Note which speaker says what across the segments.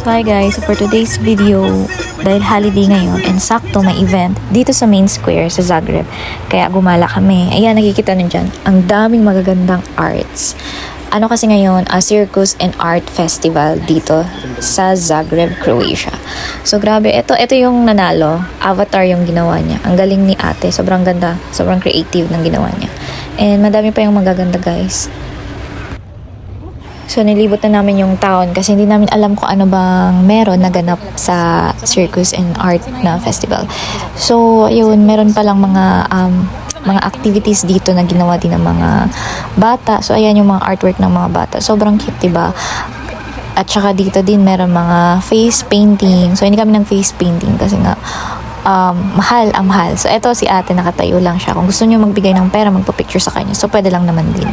Speaker 1: So hi guys, for today's video, dahil holiday ngayon and sakto may event dito sa main square sa Zagreb. Kaya gumala kami. Ayan, nakikita nyo dyan, ang daming magagandang arts. Ano kasi ngayon, a circus and art festival dito sa Zagreb, Croatia. So grabe, ito yung nanalo. Avatar yung ginawa niya. Ang galing ni ate, sobrang ganda, sobrang creative ng ginawa niya. And madami pa yung magaganda guys. So, nilibot na namin yung town kasi hindi namin alam kung ano bang meron na ganap sa Circus and Art na festival. So, yun, meron palang mga activities dito na ginawa din ng mga bata. So, ayan yung mga artwork ng mga bata. Sobrang cute, diba? At saka dito din meron mga face painting. So, hindi kami ng face painting kasi nga mahal. So, eto si ate, nakatayo lang siya. Kung gusto niyo magbigay ng pera, magpa-picture sa kanya. So, pwede lang naman din.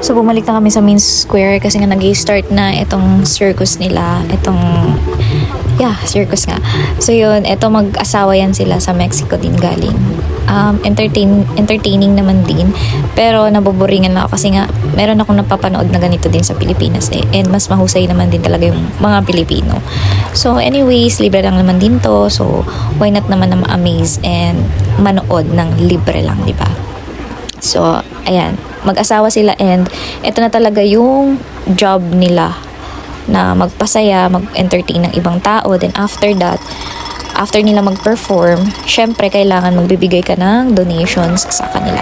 Speaker 1: So, bumalik na kami sa main square kasi nga nag-start na itong circus nila. Circus nga. So, yun, ito mag-asawa yan sila sa Mexico din galing. Entertaining naman din. Pero, naboboringan na ako kasi nga, meron akong napapanood na ganito din sa Pilipinas eh. And mas mahusay naman din talaga yung mga Pilipino. So, anyways, libre lang naman din to. So, why not naman na ma-amaze and manood ng libre lang, di ba? So, ayan, mag-asawa sila and ito na talaga yung job nila na magpasaya, mag-entertain ng ibang tao. Then after that, after nila mag-perform, syempre kailangan magbibigay ka ng donations sa kanila.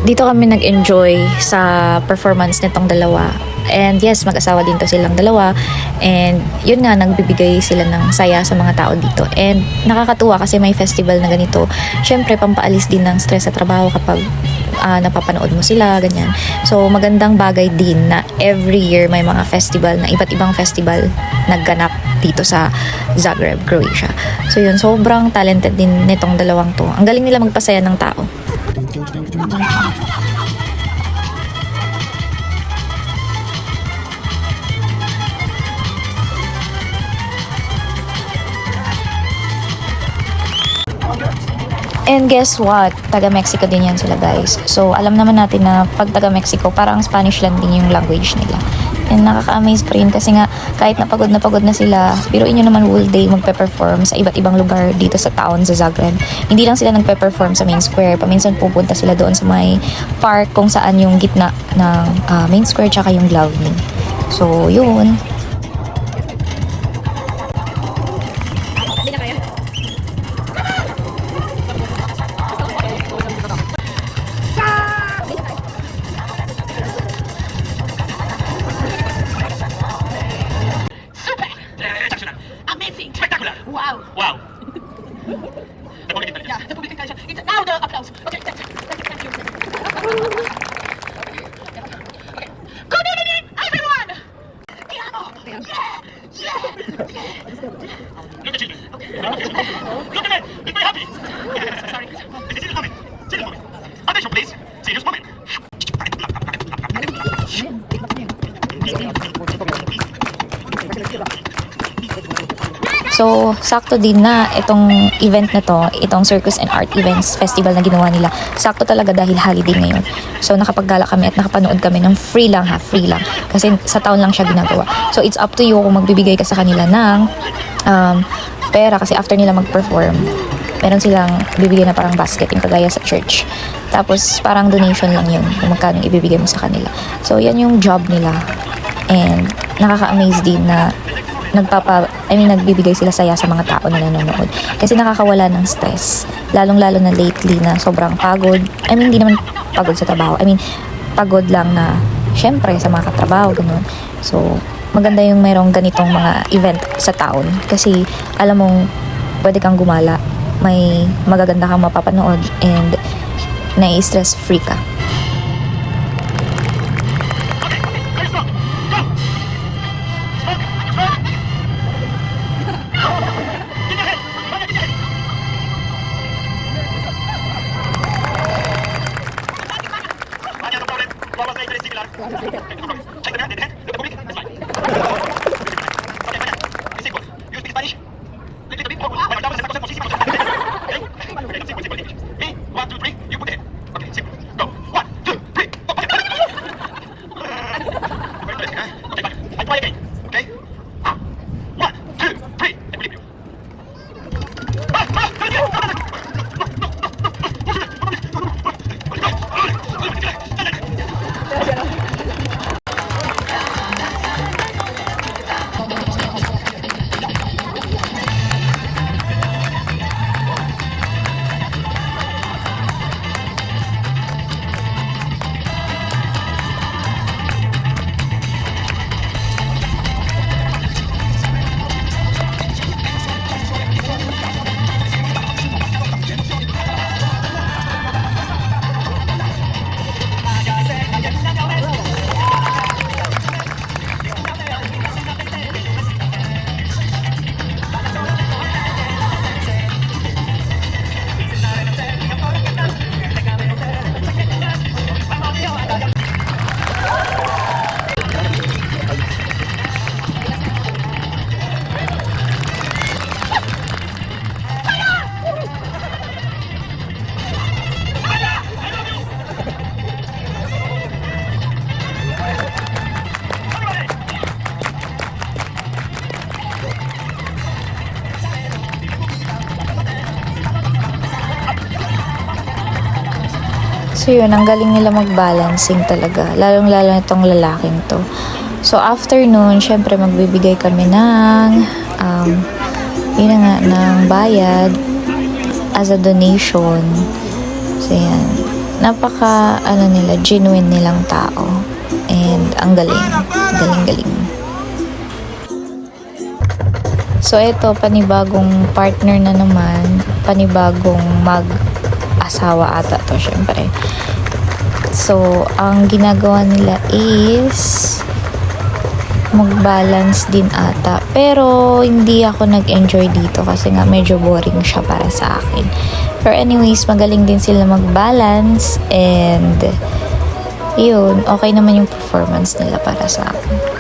Speaker 1: Dito kami nag-enjoy sa performance nitong dalawa. And yes, mag-asawa din to silang dalawa. And yun nga, nagbibigay sila ng saya sa mga tao dito. And nakakatuwa kasi may festival na ganito. Syempre, pampaalis din ng stress sa trabaho kapag napapanood mo sila, ganyan. So, magandang bagay din na every year may mga festival na iba't ibang festival nagganap dito sa Zagreb, Croatia. So, yun, sobrang talented din nitong dalawang to. Ang galing nila magpasaya ng tao. And guess what? Taga-Mexico din yan sila guys. So, alam naman natin na pag taga-Mexico, parang Spanish lang din yung language nila. And nakaka-amaze pa rin kasi nga kahit napagod na sila, pero inyo naman whole day magpe-perform sa iba't ibang lugar dito sa town, sa Zagreb. Hindi lang sila nagpe-perform sa main square. Paminsan pupunta sila doon sa may park kung saan yung gitna ng main square tsaka yung Glavny. So, yun.
Speaker 2: Amazing! Spectacular! Wow! Wow! The public intelligence. Yeah, the public intelligence. It's now the applause. Okay, thank you. Okay. Good evening, everyone! Ti amo! Yeah! Look at children. Okay. Look at them! Be very happy! Sorry. This is serious moment. Serious moment. Attention, please. Serious moment.
Speaker 1: So, sakto din na itong event na to, itong Circus and Art Events Festival na ginawa nila. Sakto talaga dahil holiday ngayon. So, nakapaggala kami at nakapanood kami ng free lang. Kasi sa taon lang siya ginagawa. So, it's up to you kung magbibigay ka sa kanila ng pera kasi after nila mag-perform, meron silang bibigyan na parang basket yung kagaya sa church. Tapos, parang donation lang yun kung magkano ibibigay mo sa kanila. So, yan yung job nila. And nakaka-amaze din na nagbibigay sila saya sa mga tao na nanonood. Kasi nakakawala ng stress. Lalong-lalo na lately na sobrang pagod. Hindi naman pagod sa trabaho. Pagod lang na, syempre, sa mga katrabaho, ganun. So, maganda yung mayroong ganitong mga event sa town. Kasi, alam mong, pwede kang gumala. May magaganda kang mapapanood and nai-stress free ka.
Speaker 2: Check the man, the head, look at the public, that's fine. Okay, fine. This is good. You speak Spanish?
Speaker 1: So yun, ang galing nila mag-balancing talaga. Lalong-lalo itong lalaking to. So after nun, syempre magbibigay kami ng, yun na nga, ng bayad as a donation. So yan. Napaka, nila, genuine nilang tao. And ang galing. Galing-galing. So, ito, panibagong partner na naman. Panibagong mag-asawa ata to, syempre. So, ang ginagawa nila is mag-balance din ata. Pero, hindi ako nag-enjoy dito kasi nga medyo boring siya para sa akin. Pero anyways, magaling din sila mag-balance and yun, okay naman yung performance nila para sa akin.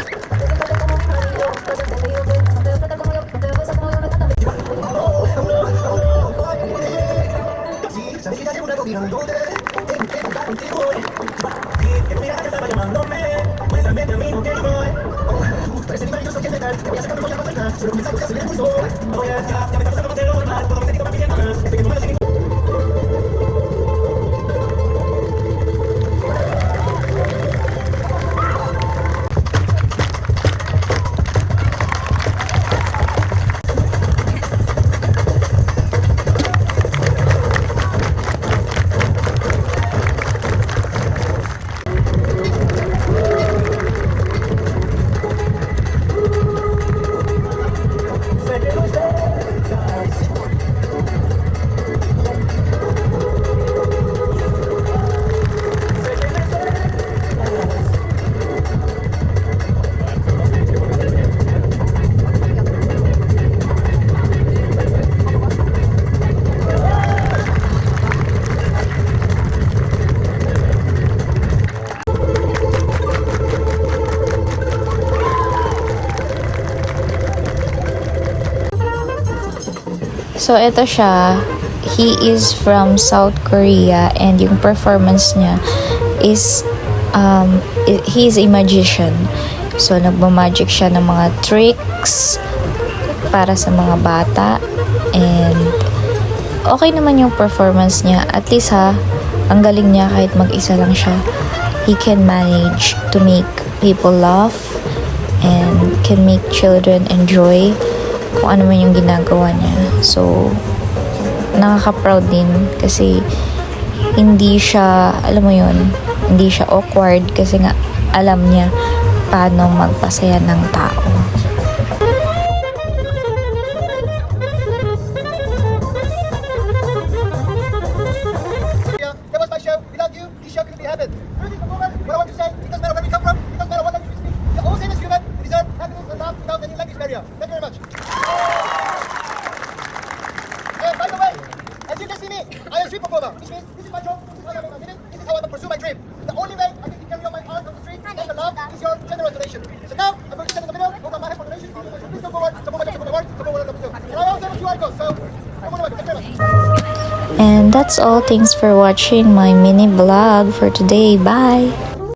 Speaker 1: So, ito siya. He is from South Korea and yung performance niya is, he is a magician. So, nagmamagic siya ng mga tricks para sa mga bata. And, okay naman yung performance niya. At least ang galing niya kahit mag-isa lang siya. He can manage to make people laugh and can make children enjoy kung ano man yung ginagawa niya. So, nakaka-proud din kasi hindi siya, alam mo yun, hindi siya awkward kasi nga alam niya paano magpasaya ng tao.
Speaker 3: That was my show. Without you, this show couldn't be happened. Through this performance, what I want to say, it doesn't matter where we come from, it doesn't matter what language we speak. We're all same as human. We deserve happiness and love without any language barrier. Thank you very much. And by the way, as you can see me, I am a street performer, which means this is my job, this is how I make my living, this is how I pursue my dream. The only way I can carry on my art on the street and the love is your generous donation. So now, I'm going to stand in the middle, hold on my hand for donation, please come forward, support my job, support my work, support what I love to do. And I also have a QR code, so come on, thank you very much.
Speaker 1: And that's all. Thanks for watching my mini vlog for today. Bye!